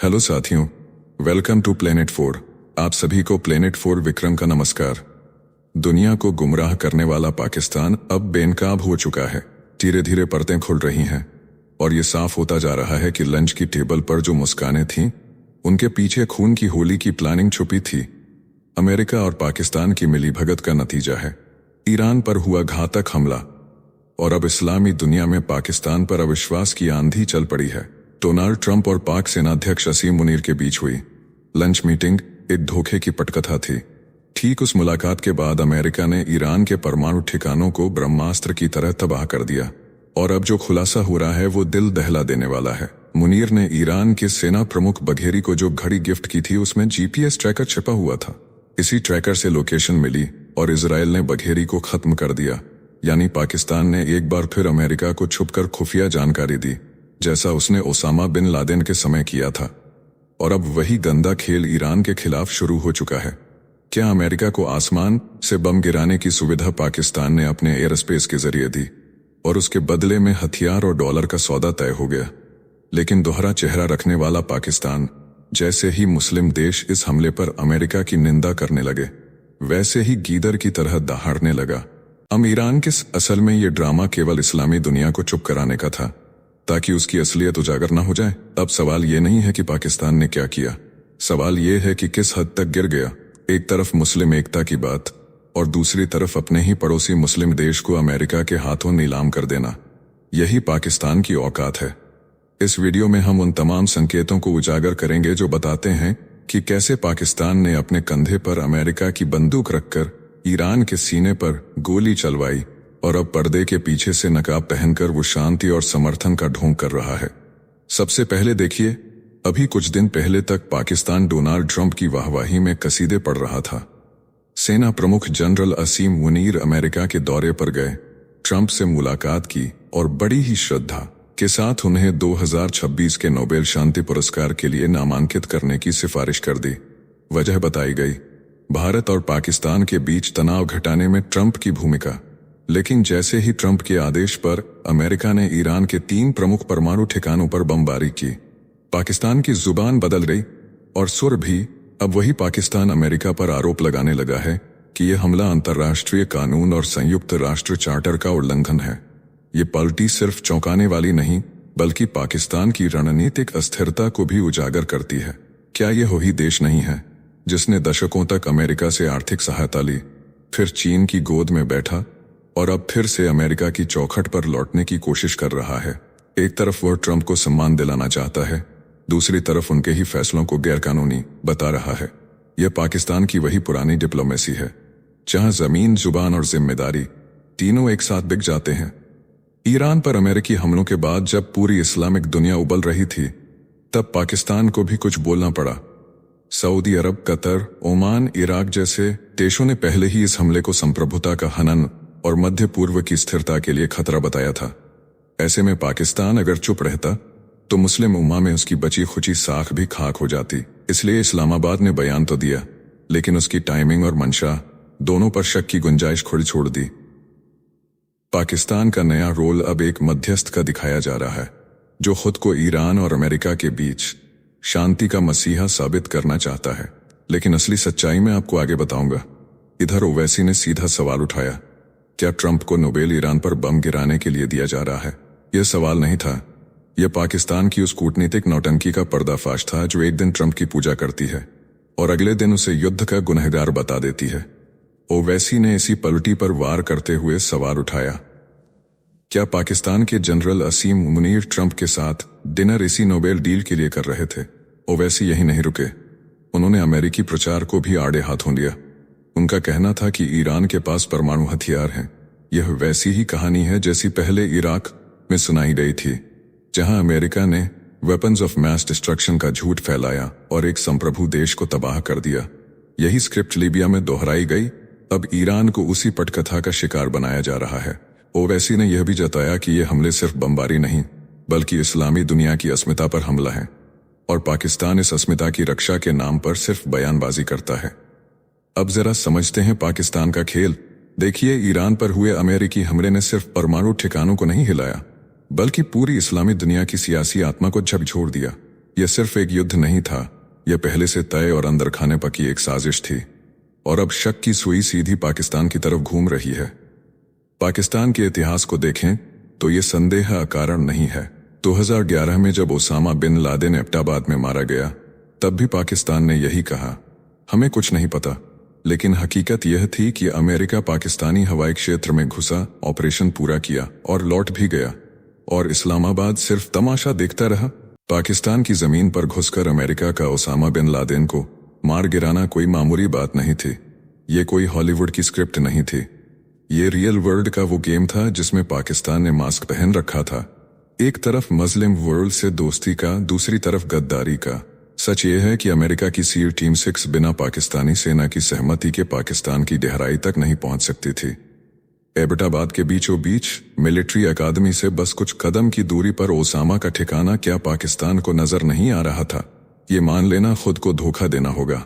Hello साथियों, welcome to planet 4। आप सभी को प्लेनेट 4 विक्रम का नमस्कार। दुनिया को गुमराह करने वाला पाकिस्तान अब बेनकाब हो चुका है। धीरे धीरे परतें खुल रही हैं और ये साफ होता जा रहा है कि लंच की टेबल पर जो मुस्कानें थीं, उनके पीछे खून की होली की प्लानिंग छुपी थी। अमेरिका और पाकिस्तान की मिलीभगत का नतीजा है ईरान पर हुआ घातक हमला, और अब इस्लामी दुनिया में पाकिस्तान पर अविश्वास की आंधी चल पड़ी है। डोनाल्ड ट्रंप और पाक सेनाध्यक्ष असीम मुनीर के बीच हुई लंच मीटिंग एक धोखे की पटकथा थी। ठीक उस मुलाकात के बाद अमेरिका ने ईरान के परमाणु ठिकानों को ब्रह्मास्त्र की तरह तबाह कर दिया, और अब जो खुलासा हो रहा है वो दिल दहला देने वाला है। मुनीर ने ईरान के सेना प्रमुख बघेरी को जो घड़ी गिफ्ट की थी उसमें जीपीएस ट्रैकर छिपा हुआ था। इसी ट्रैकर से लोकेशन मिली और इजराइल ने बघेरी को खत्म कर दिया। यानी पाकिस्तान ने एक बार फिर अमेरिका को छुपकर खुफिया जानकारी दी, जैसा उसने ओसामा बिन लादेन के समय किया था। और अब वही गंदा खेल ईरान के खिलाफ शुरू हो चुका है। क्या अमेरिका को आसमान से बम गिराने की सुविधा पाकिस्तान ने अपने एयर स्पेस के जरिए दी और उसके बदले में हथियार और डॉलर का सौदा तय हो गया। लेकिन दोहरा चेहरा रखने वाला पाकिस्तान जैसे ही मुस्लिम देश इस हमले पर अमेरिका की निंदा करने लगे, वैसे ही गीदड़ की तरह दहाड़ने लगा। अब ईरान के असल में ये ड्रामा केवल इस्लामी दुनिया को चुप कराने का था, ताकि उसकी असलियत उजागर ना हो जाए। अब सवाल ये नहीं है कि पाकिस्तान ने क्या किया, सवाल ये है कि किस हद तक गिर गया। एक तरफ मुस्लिम एकता की बात और दूसरी तरफ अपने ही पड़ोसी मुस्लिम देश को अमेरिका के हाथों नीलाम कर देना, यही पाकिस्तान की औकात है। इस वीडियो में हम उन तमाम संकेतों को उजागर करेंगे जो बताते हैं कि कैसे पाकिस्तान ने अपने कंधे पर अमेरिका की बंदूक रखकर ईरान के सीने पर गोली चलवाई, और अब पर्दे के पीछे से नकाब पहनकर वो शांति और समर्थन का ढोंग कर रहा है। सबसे पहले देखिए, अभी कुछ दिन पहले तक पाकिस्तान डोनाल्ड ट्रंप की वाहवाही में कसीदे पढ़ रहा था। सेना प्रमुख जनरल असीम मुनीर अमेरिका के दौरे पर गए, ट्रंप से मुलाकात की और बड़ी ही श्रद्धा के साथ उन्हें 2026 के नोबेल शांति पुरस्कार के लिए नामांकित करने की सिफारिश कर दी। वजह बताई गई, भारत और पाकिस्तान के बीच तनाव घटाने में ट्रंप की भूमिका। लेकिन जैसे ही ट्रंप के आदेश पर अमेरिका ने ईरान के 3 प्रमुख परमाणु ठिकानों पर बमबारी की, पाकिस्तान की जुबान बदल गई और सुर भी। अब वही पाकिस्तान अमेरिका पर आरोप लगाने लगा है कि यह हमला अंतर्राष्ट्रीय कानून और संयुक्त राष्ट्र चार्टर का उल्लंघन है। ये पलटी सिर्फ चौंकाने वाली नहीं, बल्कि पाकिस्तान की रणनीतिक अस्थिरता को भी उजागर करती है। क्या यह वही देश नहीं है जिसने दशकों तक अमेरिका से आर्थिक सहायता ली, फिर चीन की गोद में बैठा और अब फिर से अमेरिका की चौखट पर लौटने की कोशिश कर रहा है? एक तरफ वह ट्रंप को सम्मान दिलाना चाहता है, दूसरी तरफ उनके ही फैसलों को गैरकानूनी बता रहा है। यह पाकिस्तान की वही पुरानी डिप्लोमेसी है, जहां जमीन, जुबान और जिम्मेदारी तीनों एक साथ बिक जाते हैं। ईरान पर अमेरिकी हमलों के बाद जब पूरी इस्लामिक दुनिया उबल रही थी, तब पाकिस्तान को भी कुछ बोलना पड़ा। सऊदी अरब, कतर, ओमान, इराक जैसे देशों ने पहले ही इस हमले को संप्रभुता का हनन और मध्य पूर्व की स्थिरता के लिए खतरा बताया था। ऐसे में पाकिस्तान अगर चुप रहता तो मुस्लिम उम्मा में उसकी बची खुची साख भी खाक हो जाती। इसलिए इस्लामाबाद ने बयान तो दिया, लेकिन उसकी टाइमिंग और मंशा दोनों पर शक की गुंजाइश खुली छोड़ दी। पाकिस्तान का नया रोल अब एक मध्यस्थ का दिखाया जा रहा है, जो खुद को ईरान और अमेरिका के बीच शांति का मसीहा साबित करना चाहता है। लेकिन असली सच्चाई मैं आपको आगे बताऊंगा। इधर ओवैसी ने सीधा सवाल उठाया, क्या ट्रंप को नोबेल ईरान पर बम गिराने के लिए दिया जा रहा है? यह सवाल नहीं था, यह पाकिस्तान की उस कूटनीतिक नौटंकी का पर्दाफाश था जो एक दिन ट्रंप की पूजा करती है और अगले दिन उसे युद्ध का गुनहगार बता देती है। ओवैसी ने इसी पलटी पर वार करते हुए सवाल उठाया, क्या पाकिस्तान के जनरल असीम मुनीर ट्रंप के साथ डिनर इसी नोबेल डील के लिए कर रहे थे? ओवैसी यही नहीं रुके, उन्होंने अमेरिकी प्रचार को भी आड़े हाथों लिया। उनका कहना था कि ईरान के पास परमाणु हथियार हैं। यह वैसी ही कहानी है जैसी पहले इराक में सुनाई गई थी, जहां अमेरिका ने वेपन्स ऑफ मैस डिस्ट्रक्शन का झूठ फैलाया और एक संप्रभु देश को तबाह कर दिया। यही स्क्रिप्ट लीबिया में दोहराई गई। अब ईरान को उसी पटकथा का शिकार बनाया जा रहा है। ओवैसी ने यह भी जताया कि यह हमले सिर्फ बमबारी नहीं, बल्कि इस्लामी दुनिया की अस्मिता पर हमला है, और पाकिस्तान इस अस्मिता की रक्षा के नाम पर सिर्फ बयानबाजी करता है। अब जरा समझते हैं पाकिस्तान का खेल। देखिए, ईरान पर हुए अमेरिकी हमले ने सिर्फ परमाणु ठिकानों को नहीं हिलाया, बल्कि पूरी इस्लामी दुनिया की सियासी आत्मा को झकझोर दिया। यह सिर्फ एक युद्ध नहीं था, यह पहले से तय और अंदर खाने पकी एक साजिश थी। और अब शक की सुई सीधी पाकिस्तान की तरफ घूम रही है। पाकिस्तान के इतिहास को देखें तो ये संदेह अकारण नहीं है। 2011 में जब ओसामा बिन लादेन एबटाबाद में मारा गया, तब भी पाकिस्तान ने यही कहा, हमें कुछ नहीं पता। लेकिन हकीकत यह थी कि अमेरिका पाकिस्तानी हवाई क्षेत्र में घुसा, ऑपरेशन पूरा किया और लौट भी गया, और इस्लामाबाद सिर्फ तमाशा देखता रहा। पाकिस्तान की जमीन पर घुसकर अमेरिका का ओसामा बिन लादेन को मार गिराना कोई मामूली बात नहीं थी। ये कोई हॉलीवुड की स्क्रिप्ट नहीं थी। ये रियल वर्ल्ड का वो गेम था जिसमें पाकिस्तान ने मास्क पहन रखा था। एक तरफ मुस्लिम वर्ल्ड से दोस्ती का, दूसरी तरफ गद्दारी का। सच ये है कि अमेरिका की सील टीम 6 बिना पाकिस्तानी सेना की सहमति के पाकिस्तान की गहराई तक नहीं पहुंच सकती थी। एबटाबाद के बीचों बीच मिलिट्री अकादमी से बस कुछ कदम की दूरी पर ओसामा का ठिकाना क्या पाकिस्तान को नजर नहीं आ रहा था? ये मान लेना खुद को धोखा देना होगा।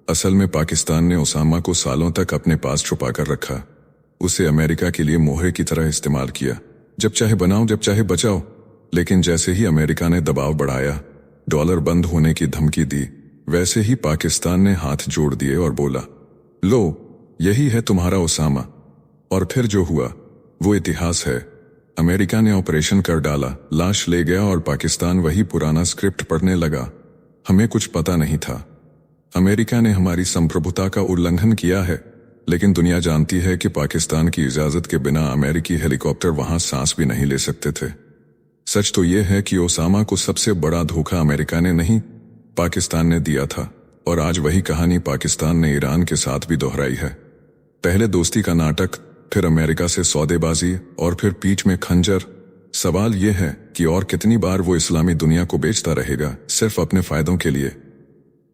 असल में पाकिस्तान ने ओसामा को सालों तक अपने पास छुपा कर रखा। उसे अमेरिका के लिए मोहरे की तरह इस्तेमाल किया, जब चाहे बनाओ जब चाहे बचाओ। लेकिन जैसे ही अमेरिका ने दबाव बढ़ाया, डॉलर बंद होने की धमकी दी, वैसे ही पाकिस्तान ने हाथ जोड़ दिए और बोला, लो यही है तुम्हारा ओसामा। और फिर जो हुआ वो इतिहास है। अमेरिका ने ऑपरेशन कर डाला, लाश ले गया और पाकिस्तान वही पुराना स्क्रिप्ट पढ़ने लगा। हमें कुछ पता नहीं था। अमेरिका ने हमारी संप्रभुता का उल्लंघन किया है, लेकिन दुनिया जानती है कि पाकिस्तान की इजाजत के बिना अमेरिकी हेलीकॉप्टर वहां सांस भी नहीं ले सकते थे। सच तो यह है कि ओसामा को सबसे बड़ा धोखा अमेरिका ने नहीं, पाकिस्तान ने दिया था। और आज वही कहानी पाकिस्तान ने ईरान के साथ भी दोहराई है। पहले दोस्ती का नाटक, फिर अमेरिका से सौदेबाजी और फिर पीठ में खंजर। सवाल यह है कि और कितनी बार वो इस्लामी दुनिया को बेचता रहेगा, सिर्फ अपने फायदों के लिए।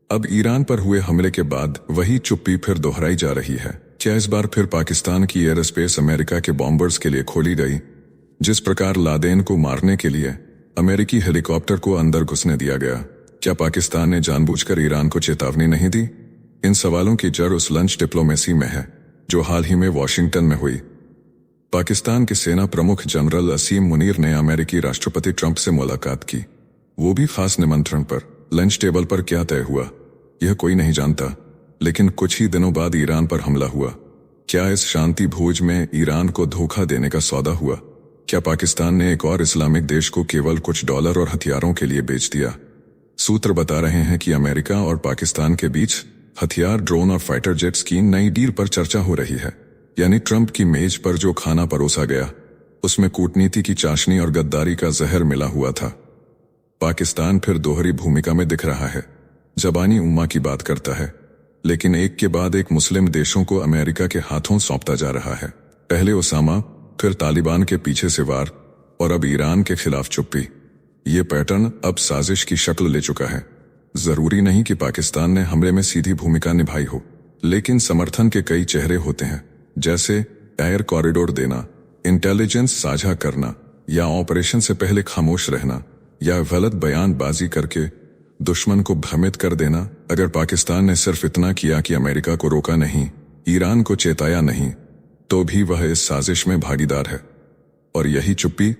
अब ईरान पर हुए हमले के बाद वही चुप्पी फिर दोहराई जा रही है। क्या इस बार फिर पाकिस्तान की एयर स्पेस अमेरिका के बॉम्बर्स के लिए खोली गई? जिस प्रकार लादेन को मारने के लिए अमेरिकी हेलीकॉप्टर को अंदर घुसने दिया गया, क्या पाकिस्तान ने जानबूझकर ईरान को चेतावनी नहीं दी? इन सवालों की जड़ उस लंच डिप्लोमेसी में है जो हाल ही में वॉशिंगटन में हुई। पाकिस्तान के सेना प्रमुख जनरल असीम मुनीर ने अमेरिकी राष्ट्रपति ट्रंप से मुलाकात की, वो भी खास निमंत्रण पर। लंच टेबल पर क्या तय हुआ यह कोई नहीं जानता, लेकिन कुछ ही दिनों बाद ईरान पर हमला हुआ। क्या इस शांति भोज में ईरान को धोखा देने का सौदा हुआ? क्या पाकिस्तान ने एक और इस्लामिक देश को केवल कुछ डॉलर और हथियारों के लिए बेच दिया? सूत्र बता रहे हैं कि अमेरिका और पाकिस्तान के बीच हथियार, ड्रोन और फाइटर जेट्स की नई डील पर चर्चा हो रही है। यानी ट्रंप की मेज पर जो खाना परोसा गया, उसमें कूटनीति की चाशनी और गद्दारी का जहर मिला हुआ था। पाकिस्तान फिर दोहरी भूमिका में दिख रहा है। जबानी उम्मा की बात करता है, लेकिन एक के बाद एक मुस्लिम देशों को अमेरिका के हाथों सौंपता जा रहा है। पहले ओसामा, फिर तालिबान के पीछे से वार, और अब ईरान के खिलाफ चुप्पी। ये पैटर्न अब साजिश की शक्ल ले चुका है। जरूरी नहीं कि पाकिस्तान ने हमले में सीधी भूमिका निभाई हो, लेकिन समर्थन के कई चेहरे होते हैं, जैसे एयर कॉरिडोर देना, इंटेलिजेंस साझा करना, या ऑपरेशन से पहले खामोश रहना, या गलत बयानबाजी करके दुश्मन को भ्रमित कर देना। अगर पाकिस्तान ने सिर्फ इतना किया कि अमेरिका को रोका नहीं, ईरान को चेताया नहीं, तो भी वह इस साजिश में भागीदार है। और यही चुप्पी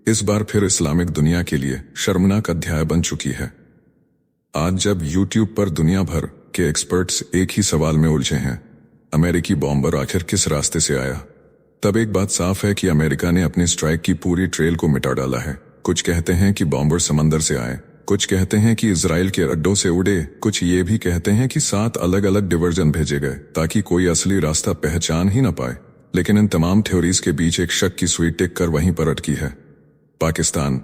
इस बार फिर इस्लामिक दुनिया के लिए शर्मनाक अध्याय बन चुकी है। आज जब यूट्यूब पर दुनिया भर के एक्सपर्ट्स एक ही सवाल में उलझे हैं, अमेरिकी बॉम्बर आखिर किस रास्ते से आया, तब एक बात साफ है कि अमेरिका ने अपनी स्ट्राइक की पूरी ट्रेल को मिटा डाला है। कुछ कहते हैं कि बॉम्बर समंदर से आए, कुछ कहते हैं कि इजराइल के अड्डों से उड़े, कुछ ये भी कहते हैं कि 7 अलग अलग डिवर्जन भेजे गए ताकि कोई असली रास्ता पहचान ही न पाए। लेकिन इन तमाम थ्योरीज के बीच एक शक की सुई टिक कर वहीं पर अटकी है, पाकिस्तान।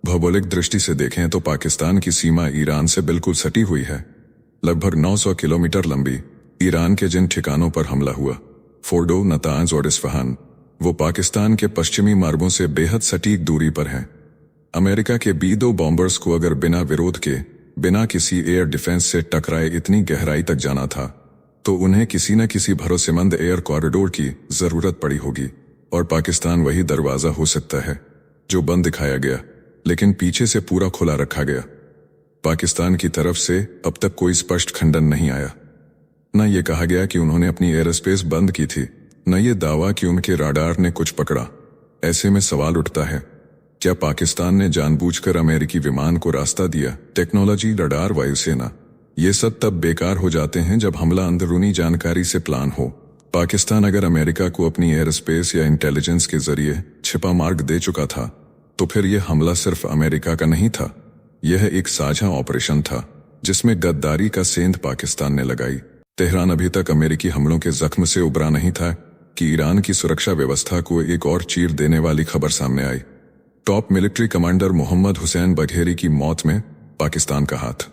भौगोलिक दृष्टि से देखें तो पाकिस्तान की सीमा ईरान से बिल्कुल सटी हुई है। लगभग 900 किलोमीटर लंबी ईरान के जिन ठिकानों पर हमला हुआ, फोर्डो, नतांज और इस्फहान, वो पाकिस्तान के पश्चिमी मार्गों से बेहद सटीक दूरी पर हैं। अमेरिका के B-2 बॉम्बर्स को अगर बिना विरोध के, बिना किसी एयर डिफेंस से टकराए इतनी गहराई तक जाना था, तो उन्हें किसी न किसी भरोसेमंद एयर कॉरिडोर की जरूरत पड़ी होगी। और पाकिस्तान वही दरवाजा हो सकता है जो बंद दिखाया गया, लेकिन पीछे से पूरा खुला रखा गया। पाकिस्तान की तरफ से अब तक कोई स्पष्ट खंडन नहीं आया। न ये कहा गया कि उन्होंने अपनी एयर स्पेस बंद की थी, न ये दावा कि उनके राडार ने कुछ पकड़ा। ऐसे में सवाल उठता है, क्या पाकिस्तान ने जानबूझकर अमेरिकी विमान को रास्ता दिया? टेक्नोलॉजी, रडार, वायुसेना, ये सब तब बेकार हो जाते हैं जब हमला अंदरूनी जानकारी से प्लान हो। पाकिस्तान अगर अमेरिका को अपनी एयर स्पेस या इंटेलिजेंस के जरिए छिपा मार्ग दे चुका था, तो फिर यह हमला सिर्फ अमेरिका का नहीं था। यह एक साझा ऑपरेशन था जिसमें गद्दारी का सेंध पाकिस्तान ने लगाई। तेहरान अभी तक अमेरिकी हमलों के जख्म से उबरा नहीं था कि ईरान की सुरक्षा व्यवस्था को एक और चीर देने वाली खबर सामने आई। Top military commander Mohammad Hussein Bagheri की मौत में पाकिस्तान का हाथ,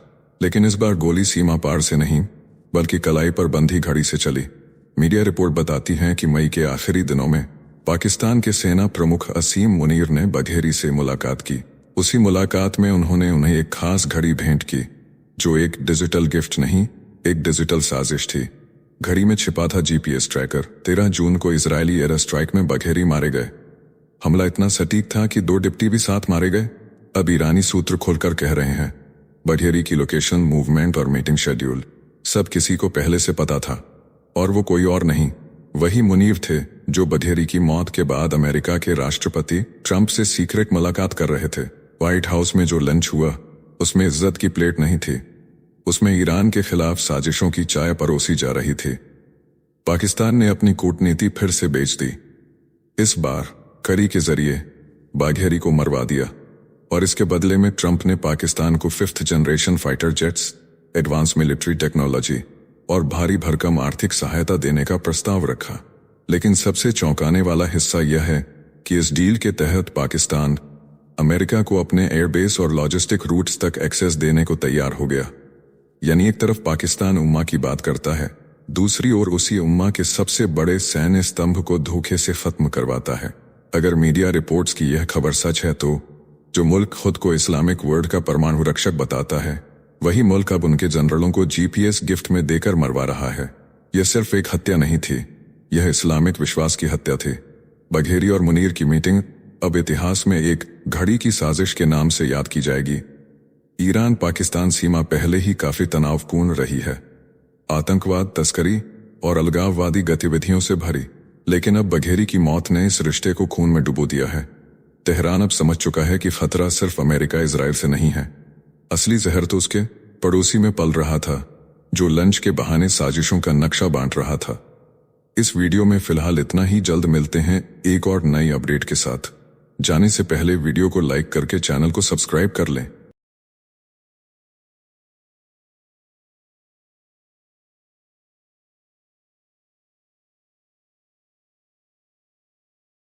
लेकिन इस बार गोली सीमा पार से नहीं बल्कि कलाई पर बंधी घड़ी से चली। मीडिया रिपोर्ट बताती है कि मई के आखिरी दिनों में पाकिस्तान के सेना प्रमुख असीम मुनीर ने बघेरी से मुलाकात की। उसी मुलाकात में उन्होंने उन्हें एक खास घड़ी भेंट की, जो एक डिजिटल गिफ्ट नहीं, एक डिजिटल साजिश थी। घड़ी में छिपा था जीपीएस ट्रैकर। 13 जून को इजरायली एयर स्ट्राइक में बघेरी मारे गए। हमला इतना सटीक था कि 2 डिप्टी भी साथ मारे गए। अब ईरानी सूत्र खोलकर कह रहे हैं बघेरी की लोकेशन, मूवमेंट और मीटिंग शेड्यूल सब किसी को पहले से पता था, और वो कोई और नहीं, वही मुनीर थे जो बघेरी की मौत के बाद अमेरिका के राष्ट्रपति ट्रंप से सीक्रेट मुलाकात कर रहे थे। व्हाइट हाउस में जो लंच हुआ उसमें इज्जत की प्लेट नहीं थी, उसमें ईरान के खिलाफ साजिशों की चाय परोसी जा रही थी। पाकिस्तान ने अपनी कूटनीति फिर से बेच दी। इस बार कड़ी के जरिए बघेरी को मरवा दिया, और इसके बदले में ट्रंप ने पाकिस्तान को 5th generation fighter jets, advance military technology और भारी भरकम आर्थिक सहायता देने का प्रस्ताव रखा। लेकिन सबसे चौंकाने वाला हिस्सा यह है कि इस डील के तहत पाकिस्तान अमेरिका को अपने एयरबेस और लॉजिस्टिक रूट्स तक एक्सेस देने को तैयार हो गया। यानी एक तरफ पाकिस्तान उम्मा की बात करता है, दूसरी ओर उसी उम्मा के सबसे बड़े सैन्य स्तंभ को धोखे से खत्म करवाता है। अगर मीडिया रिपोर्ट्स की यह खबर सच है तो जो मुल्क खुद को इस्लामिक वर्ल्ड का परमाणु रक्षक बताता है, वही मुल्क अब उनके जनरलों को जीपीएस गिफ्ट में देकर मरवा रहा है। यह सिर्फ एक हत्या नहीं थी, यह इस्लामिक विश्वास की हत्या थी। बघेरी और मुनीर की मीटिंग अब इतिहास में एक घड़ी की साजिश के नाम से याद की जाएगी। ईरान पाकिस्तान सीमा पहले ही काफी तनावपूर्ण रही है, आतंकवाद, तस्करी और अलगाववादी गतिविधियों से भरी, लेकिन अब बघेरी की मौत ने इस रिश्ते को खून में डुबो दिया है। तेहरान अब समझ चुका है कि खतरा सिर्फ अमेरिका इजराइल से नहीं है, असली जहर तो उसके पड़ोसी में पल रहा था, जो लंच के बहाने साजिशों का नक्शा बांट रहा था। इस वीडियो में फिलहाल इतना ही। जल्द मिलते हैं एक और नई अपडेट के साथ। जाने से पहले वीडियो को लाइक करके चैनल को सब्सक्राइब कर लें।